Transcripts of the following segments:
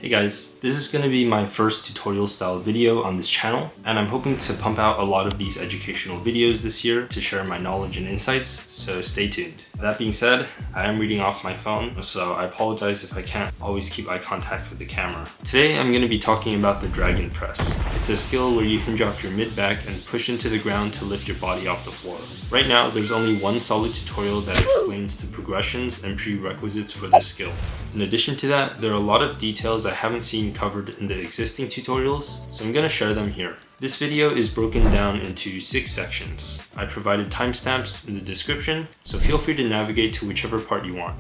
Hey guys, this is going to be my first tutorial style video on this channel, and I'm hoping to pump out a lot of these educational videos this year to share my knowledge and insights, so stay tuned. That being said, I am reading off my phone, so I apologize if I can't always keep eye contact with the camera. Today I'm going to be talking about the dragon press. It's a skill where you hinge off your mid-back and push into the ground to lift your body off the floor. Right now, there's only one solid tutorial that explains the progressions and prerequisites for this skill. In addition to that, there are a lot of details I haven't seen covered in the existing tutorials, so I'm going to share them here. This video is broken down into 6 sections. I provided timestamps in the description, so feel free to navigate to whichever part you want.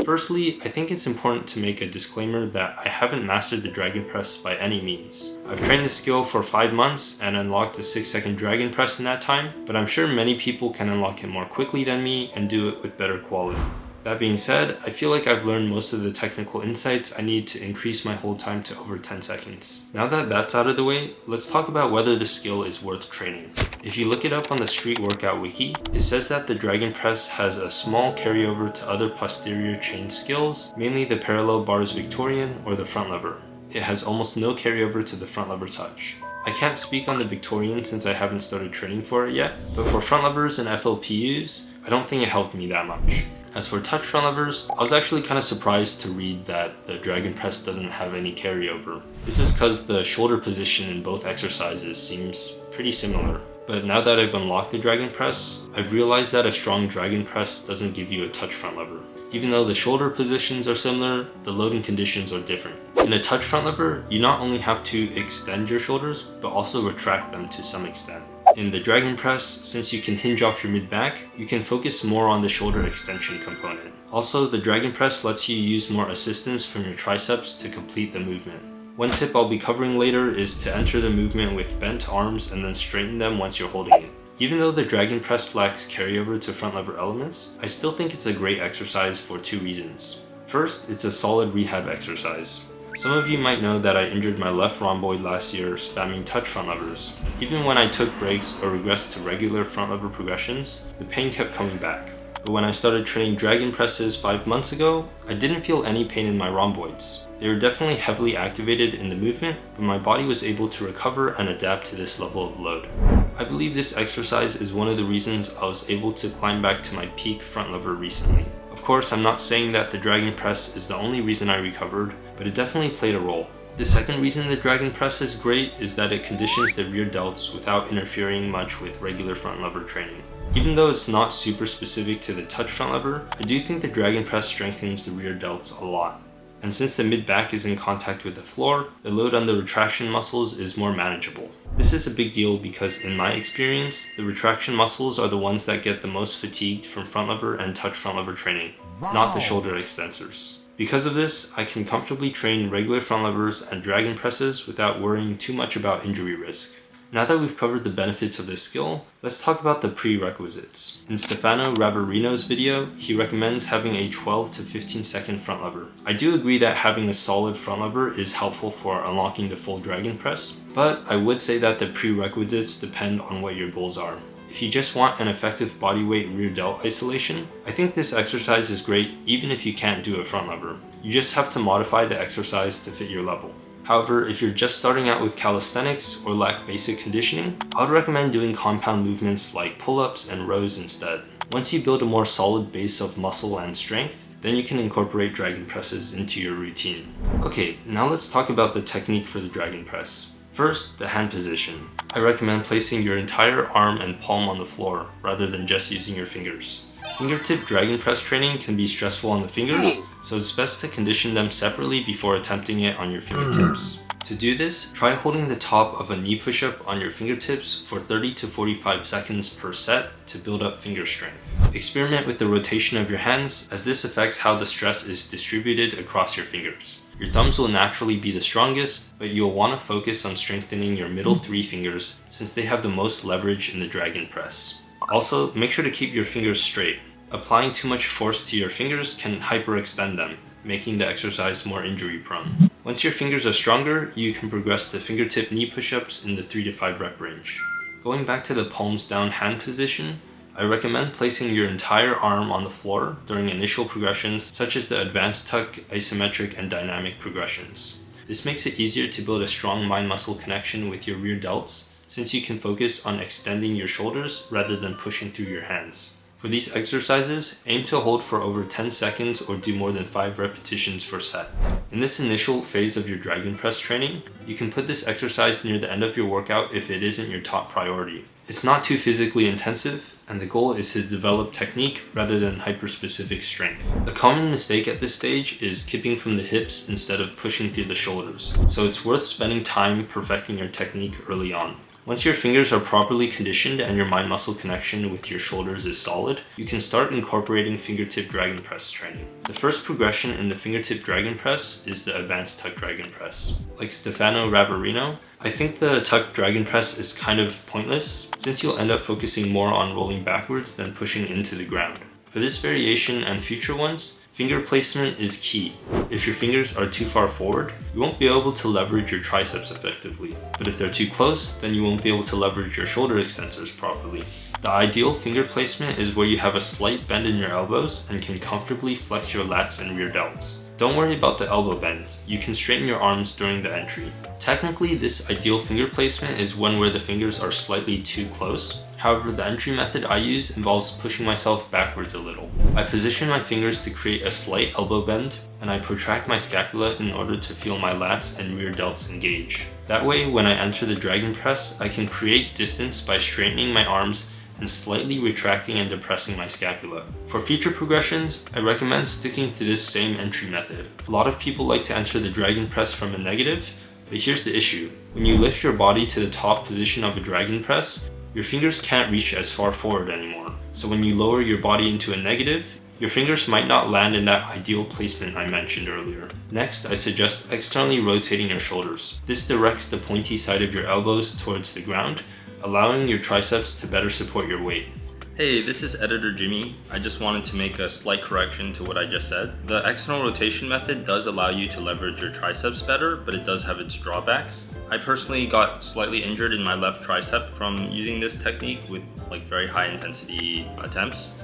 Firstly, I think it's important to make a disclaimer that I haven't mastered the dragon press by any means. I've trained the skill for 5 months and unlocked a 6-second dragon press in that time, but I'm sure many people can unlock it more quickly than me and do it with better quality. That being said, I feel like I've learned most of the technical insights I need to increase my hold time to over 10 seconds. Now that that's out of the way, let's talk about whether the skill is worth training. If you look it up on the Street Workout Wiki, it says that the dragon press has a small carryover to other posterior chain skills, mainly the parallel bars Victorian or the front lever. It has almost no carryover to the front lever touch. I can't speak on the Victorian since I haven't started training for it yet, but for front levers and FLPUs, I don't think it helped me that much. As for touch front levers, I was actually kind of surprised to read that the dragon press doesn't have any carryover. This is because the shoulder position in both exercises seems pretty similar. But now that I've unlocked the dragon press, I've realized that a strong dragon press doesn't give you a touch front lever. Even though the shoulder positions are similar, the loading conditions are different. In a touch front lever, you not only have to extend your shoulders, but also retract them to some extent. In the dragon press, since you can hinge off your mid-back, you can focus more on the shoulder extension component. Also, the dragon press lets you use more assistance from your triceps to complete the movement. One tip I'll be covering later is to enter the movement with bent arms and then straighten them once you're holding it. Even though the dragon press lacks carryover to front lever elements, I still think it's a great exercise for 2 reasons. First, it's a solid rehab exercise. Some of you might know that I injured my left rhomboid last year spamming touch front levers. Even when I took breaks or regressed to regular front lever progressions, the pain kept coming back. But when I started training dragon presses 5 months ago, I didn't feel any pain in my rhomboids. They were definitely heavily activated in the movement, but my body was able to recover and adapt to this level of load. I believe this exercise is one of the reasons I was able to climb back to my peak front lever recently. Of course, I'm not saying that the dragon press is the only reason I recovered, but it definitely played a role. The second reason the dragon press is great is that it conditions the rear delts without interfering much with regular front lever training. Even though it's not super specific to the touch front lever, I do think the dragon press strengthens the rear delts a lot. And since the mid-back is in contact with the floor, the load on the retraction muscles is more manageable. This is a big deal because in my experience, the retraction muscles are the ones that get the most fatigued from front lever and touch front lever training, not the shoulder extensors. Because of this, I can comfortably train regular front levers and dragon presses without worrying too much about injury risk. Now that we've covered the benefits of this skill, let's talk about the prerequisites. In Stefano Ravarino's video, he recommends having a 12 to 15 second front lever. I do agree that having a solid front lever is helpful for unlocking the full dragon press, but I would say that the prerequisites depend on what your goals are. If you just want an effective bodyweight rear delt isolation, I think this exercise is great even if you can't do a front lever. You just have to modify the exercise to fit your level. However, if you're just starting out with calisthenics or lack basic conditioning, I would recommend doing compound movements like pull-ups and rows instead. Once you build a more solid base of muscle and strength, then you can incorporate dragon presses into your routine. Okay, now let's talk about the technique for the dragon press. First, the hand position. I recommend placing your entire arm and palm on the floor rather than just using your fingers. Fingertip dragon press training can be stressful on the fingers, so it's best to condition them separately before attempting it on your fingertips. To do this, try holding the top of a knee push-up on your fingertips for 30 to 45 seconds per set to build up finger strength. Experiment with the rotation of your hands, as this affects how the stress is distributed across your fingers. Your thumbs will naturally be the strongest, but you'll want to focus on strengthening your middle 3 fingers since they have the most leverage in the dragon press. Also, make sure to keep your fingers straight. Applying too much force to your fingers can hyperextend them, making the exercise more injury prone. Once your fingers are stronger, you can progress to fingertip knee push-ups in the 3 to 5 rep range. Going back to the palms down hand position, I recommend placing your entire arm on the floor during initial progressions such as the advanced tuck, isometric, and dynamic progressions. This makes it easier to build a strong mind-muscle connection with your rear delts since you can focus on extending your shoulders rather than pushing through your hands. For these exercises, aim to hold for over 10 seconds or do more than 5 repetitions per set. In this initial phase of your dragon press training, you can put this exercise near the end of your workout if it isn't your top priority. It's not too physically intensive, and the goal is to develop technique rather than hyper-specific strength. A common mistake at this stage is kipping from the hips instead of pushing through the shoulders, so it's worth spending time perfecting your technique early on. Once your fingers are properly conditioned and your mind-muscle connection with your shoulders is solid, you can start incorporating fingertip dragon press training. The first progression in the fingertip dragon press is the advanced tuck dragon press. Like Stefano Ravarino, I think the tuck dragon press is kind of pointless since you'll end up focusing more on rolling backwards than pushing into the ground. For this variation and future ones, finger placement is key. If your fingers are too far forward, you won't be able to leverage your triceps effectively. But if they're too close, then you won't be able to leverage your shoulder extensors properly. The ideal finger placement is where you have a slight bend in your elbows and can comfortably flex your lats and rear delts. Don't worry about the elbow bend, you can straighten your arms during the entry. Technically, this ideal finger placement is one where the fingers are slightly too close. However, the entry method I use involves pushing myself backwards a little. I position my fingers to create a slight elbow bend, and I protract my scapula in order to feel my lats and rear delts engage. That way, when I enter the dragon press, I can create distance by straightening my arms and slightly retracting and depressing my scapula. For future progressions, I recommend sticking to this same entry method. A lot of people like to enter the dragon press from a negative, but here's the issue. When you lift your body to the top position of a dragon press, your fingers can't reach as far forward anymore. So when you lower your body into a negative, your fingers might not land in that ideal placement I mentioned earlier. Next, I suggest externally rotating your shoulders. This directs the pointy side of your elbows towards the ground, allowing your triceps to better support your weight. Hey, this is Editor Jimmy. I just wanted to make a slight correction to what I just said. The external rotation method does allow you to leverage your triceps better, but it does have its drawbacks. I personally got slightly injured in my left tricep from using this technique with very high intensity attempts.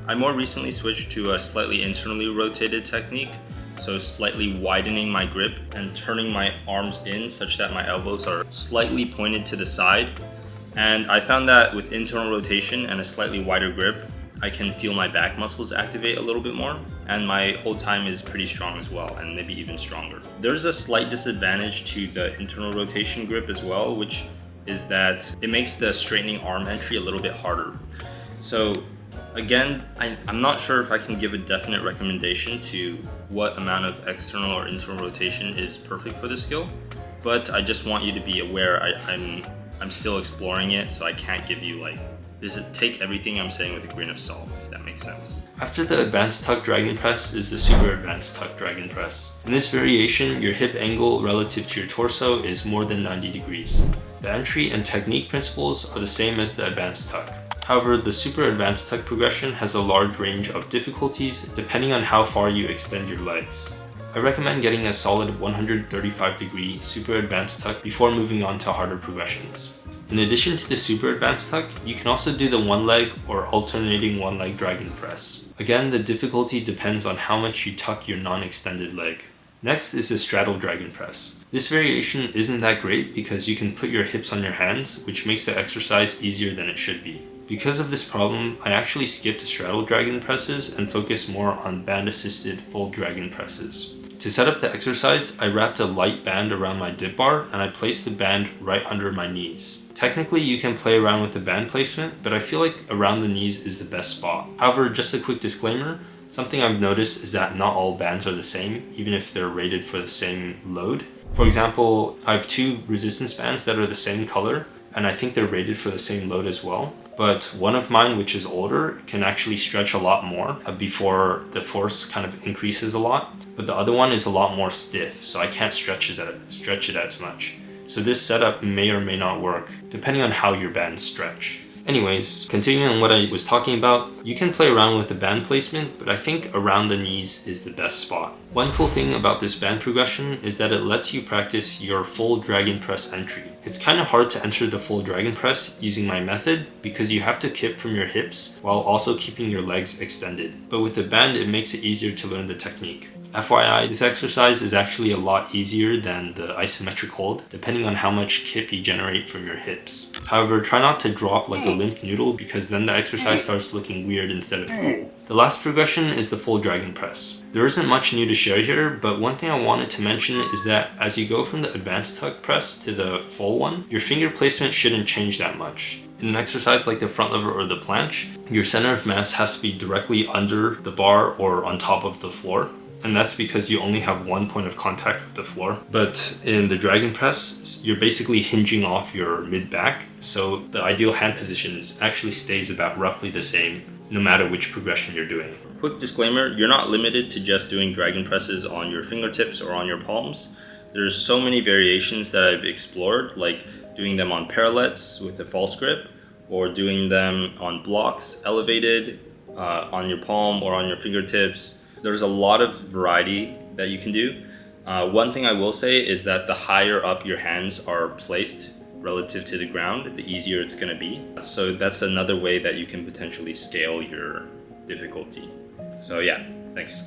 I more recently switched to a slightly internally rotated technique, so slightly widening my grip and turning my arms in such that my elbows are slightly pointed to the side. And I found that with internal rotation and a slightly wider grip, I can feel my back muscles activate a little bit more, and my hold time is pretty strong as well, and maybe even stronger. There's a slight disadvantage to the internal rotation grip as well, which is that it makes the straightening arm entry a little bit harder. So again, I'm not sure if I can give a definite recommendation to what amount of external or internal rotation is perfect for this skill, but I just want you to be aware I'm still exploring it, so I can't give you take everything I'm saying with a grain of salt, if that makes sense. After the advanced tuck dragon press is the super advanced tuck dragon press. In this variation, your hip angle relative to your torso is more than 90 degrees. The entry and technique principles are the same as the advanced tuck. However, the super advanced tuck progression has a large range of difficulties depending on how far you extend your legs. I recommend getting a solid 135-degree super advanced tuck before moving on to harder progressions. In addition to the super advanced tuck, you can also do the one leg or alternating one leg dragon press. Again, the difficulty depends on how much you tuck your non-extended leg. Next is the straddle dragon press. This variation isn't that great because you can put your hips on your hands, which makes the exercise easier than it should be. Because of this problem, I actually skipped straddle dragon presses and focused more on band-assisted full dragon presses. To set up the exercise, I wrapped a light band around my dip bar and I placed the band right under my knees. Technically, you can play around with the band placement, but I feel like around the knees is the best spot. However, just a quick disclaimer, something I've noticed is that not all bands are the same, even if they're rated for the same load. For example, I have 2 resistance bands that are the same color, and I think they're rated for the same load as well. But one of mine, which is older, can actually stretch a lot more before the force kind of increases a lot. But the other one is a lot more stiff, so I can't stretch it as much. So this setup may or may not work, depending on how your bands stretch. Anyways, continuing on what I was talking about, you can play around with the band placement, but I think around the knees is the best spot. One cool thing about this band progression is that it lets you practice your full dragon press entry. It's kind of hard to enter the full dragon press using my method because you have to kip from your hips while also keeping your legs extended. But with the band, it makes it easier to learn the technique. FYI, this exercise is actually a lot easier than the isometric hold, depending on how much kip you generate from your hips. However, try not to drop like a limp noodle because then the exercise starts looking weird instead of cool. The last progression is the full dragon press. There isn't much new to share here, but one thing I wanted to mention is that as you go from the advanced tuck press to the full one, your finger placement shouldn't change that much. In an exercise like the front lever or the planche, your center of mass has to be directly under the bar or on top of the floor. And that's because you only have one point of contact with the floor. But in the dragon press, you're basically hinging off your mid-back, so the ideal hand positions actually stays about roughly the same no matter which progression you're doing. Quick disclaimer, you're not limited to just doing dragon presses on your fingertips or on your palms. There's so many variations that I've explored, like doing them on parallettes with a false grip, or doing them on blocks elevated on your palm or on your fingertips. There's a lot of variety that you can do. One thing I will say is that the higher up your hands are placed relative to the ground, the easier it's going to be. So that's another way that you can potentially scale your difficulty. So yeah, thanks.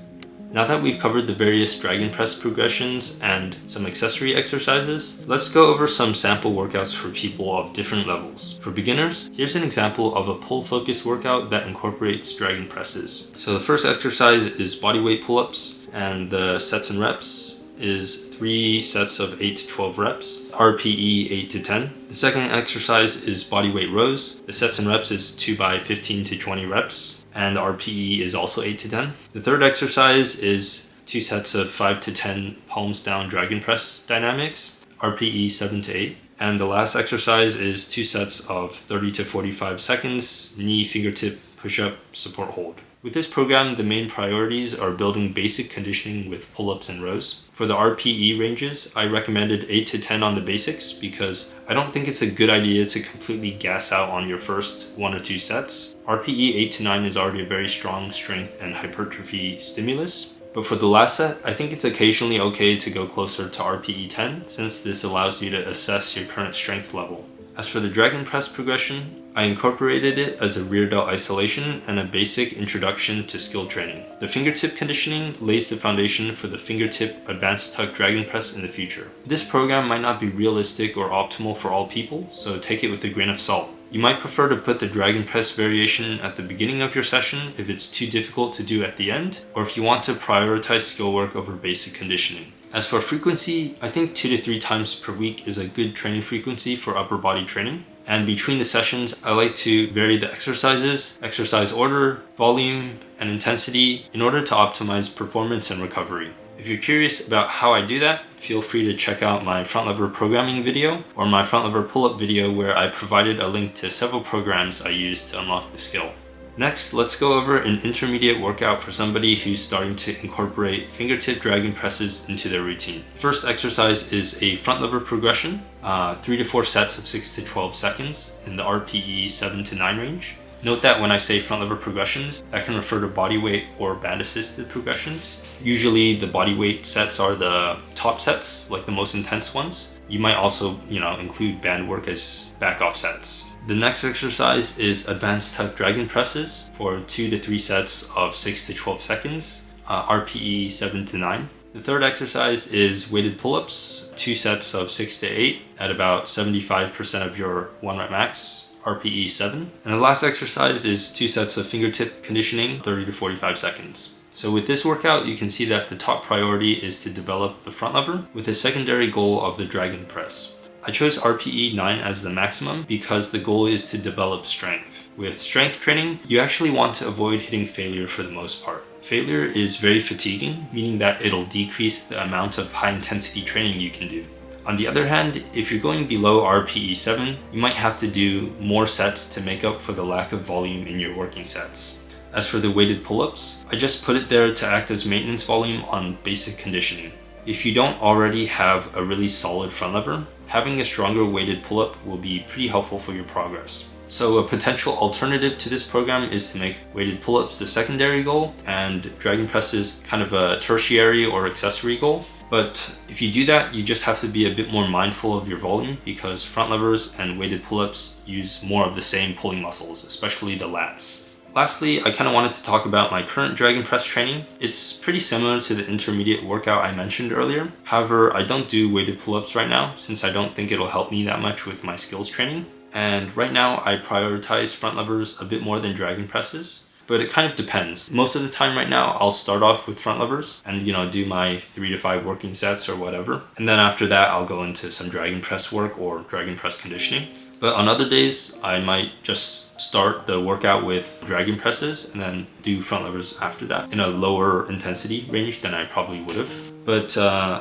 Now that we've covered the various dragon press progressions and some accessory exercises, let's go over some sample workouts for people of different levels. For beginners, here's an example of a pull focus workout that incorporates dragon presses. So the first exercise is bodyweight pull-ups, and the sets and reps is 3 sets of 8 to 12 reps, RPE 8 to 10. The second exercise is bodyweight rows. The sets and reps is 2 by 15 to 20 reps, and RPE is also 8 to 10. The third exercise is 2 sets of 5 to 10 palms down dragon press dynamics, RPE 7 to 8. And the last exercise is 2 sets of 30 to 45 seconds, knee fingertip push-up support hold. With this program, the main priorities are building basic conditioning with pull-ups and rows. For the RPE ranges, I recommended 8 to 10 on the basics because I don't think it's a good idea to completely gas out on your first 1 or 2 sets. RPE 8 to 9 is already a very strong strength and hypertrophy stimulus. But for the last set, I think it's occasionally okay to go closer to RPE 10 since this allows you to assess your current strength level. As for the dragon press progression, I incorporated it as a rear delt isolation and a basic introduction to skill training. The fingertip conditioning lays the foundation for the fingertip advanced tuck dragon press in the future. This program might not be realistic or optimal for all people, so take it with a grain of salt. You might prefer to put the dragon press variation at the beginning of your session if it's too difficult to do at the end, or if you want to prioritize skill work over basic conditioning. As for frequency, I think 2 to 3 times per week is a good training frequency for upper body training. And between the sessions, I like to vary the exercises, exercise order, volume, and intensity in order to optimize performance and recovery. If you're curious about how I do that, feel free to check out my front lever programming video or my front lever pull-up video where I provided a link to several programs I use to unlock the skill. Next, let's go over an intermediate workout for somebody who's starting to incorporate fingertip dragon presses into their routine. First exercise is a front lever progression, 3 to 4 sets of 6 to 12 seconds in the RPE 7 to 9 range. Note that when I say front lever progressions, that can refer to bodyweight or band assisted progressions. Usually the bodyweight sets are the top sets, like the most intense ones. You might also, include band work as back off sets. The next exercise is advanced tuck dragon presses for 2 to 3 sets of 6 to 12 seconds, RPE 7 to 9. The third exercise is weighted pull-ups, 2 sets of 6 to 8 at about 75% of your 1 rep max, RPE 7. And the last exercise is 2 sets of fingertip conditioning, 30 to 45 seconds. So with this workout, you can see that the top priority is to develop the front lever with a secondary goal of the dragon press. I chose RPE 9 as the maximum because the goal is to develop strength. With strength training, you actually want to avoid hitting failure for the most part. Failure is very fatiguing, meaning that it'll decrease the amount of high intensity training you can do. On the other hand, if you're going below RPE 7, you might have to do more sets to make up for the lack of volume in your working sets. As for the weighted pull-ups, I just put it there to act as maintenance volume on basic conditioning. If you don't already have a really solid front lever, having a stronger weighted pull-up will be pretty helpful for your progress. So a potential alternative to this program is to make weighted pull-ups the secondary goal and dragon presses kind of a tertiary or accessory goal. But if you do that, you just have to be a bit more mindful of your volume because front levers and weighted pull-ups use more of the same pulling muscles, especially the lats. Lastly, I kind of wanted to talk about my current dragon press training. It's pretty similar to the intermediate workout I mentioned earlier. However, I don't do weighted pull-ups right now since I don't think it'll help me that much with my skills training. And right now I prioritize front levers a bit more than dragon presses, but it kind of depends. Most of the time right now, I'll start off with front levers and do my 3 to 5 working sets or whatever. And then after that, I'll go into some dragon press work or dragon press conditioning. But on other days, I might just start the workout with dragon presses and then do front levers after that in a lower intensity range than I probably would have. But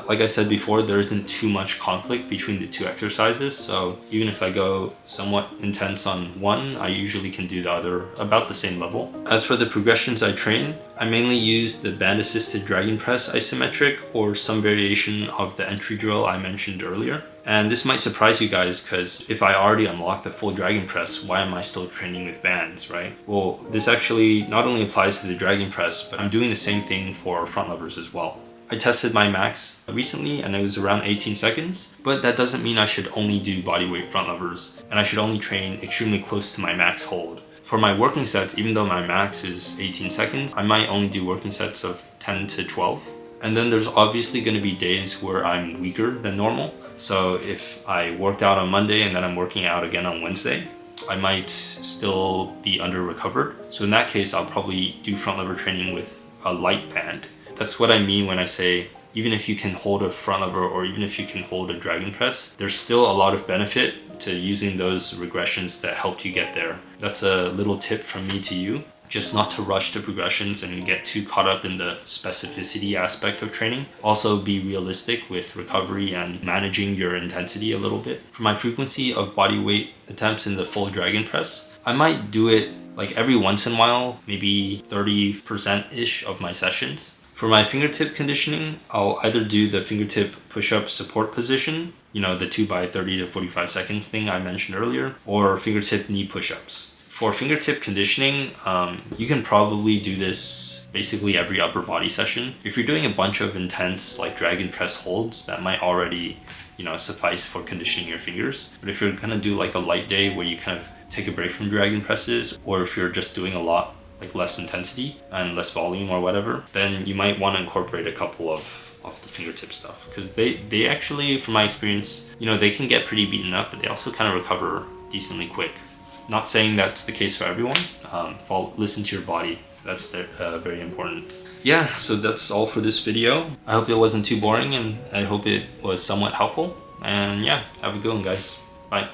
like I said before, there isn't too much conflict between the two exercises. So even if I go somewhat intense on one, I usually can do the other about the same level. As for the progressions I train, I mainly use the band-assisted dragon press isometric or some variation of the entry drill I mentioned earlier. And this might surprise you guys because if I already unlocked the full dragon press, why am I still training with bands, right? Well, this actually not only applies to the dragon press, but I'm doing the same thing for front levers as well. I tested my max recently and it was around 18 seconds, but that doesn't mean I should only do bodyweight front levers and I should only train extremely close to my max hold. For my working sets, even though my max is 18 seconds, I might only do working sets of 10 to 12. And then there's obviously going to be days where I'm weaker than normal. So if I worked out on Monday and then I'm working out again on Wednesday, I might still be under recovered. So in that case, I'll probably do front lever training with a light band. That's what I mean when I say even if you can hold a front lever or even if you can hold a dragon press, there's still a lot of benefit to using those regressions that helped you get there. That's a little tip from me to you. Just not to rush the progressions and get too caught up in the specificity aspect of training. Also be realistic with recovery and managing your intensity a little bit. For my frequency of body weight attempts in the full dragon press, I might do it like every once in a while, maybe 30%-ish of my sessions. For my fingertip conditioning, I'll either do the fingertip push-up support position, the 2 by 30 to 45 seconds thing I mentioned earlier, or fingertip knee push-ups. For fingertip conditioning, you can probably do this basically every upper body session. If you're doing a bunch of intense like dragon press holds, that might already suffice for conditioning your fingers. But if you're gonna do like a light day where you kind of take a break from dragon presses, or if you're just doing a lot like less intensity and less volume or whatever, then you might want to incorporate a couple of the fingertip stuff, because they actually, from my experience, they can get pretty beaten up, but they also kind of recover decently quick. Not saying that's the case for everyone. Listen to your body. That's very important. Yeah, so that's all for this video. I hope it wasn't too boring and I hope it was somewhat helpful. And yeah, have a good one, guys. Bye.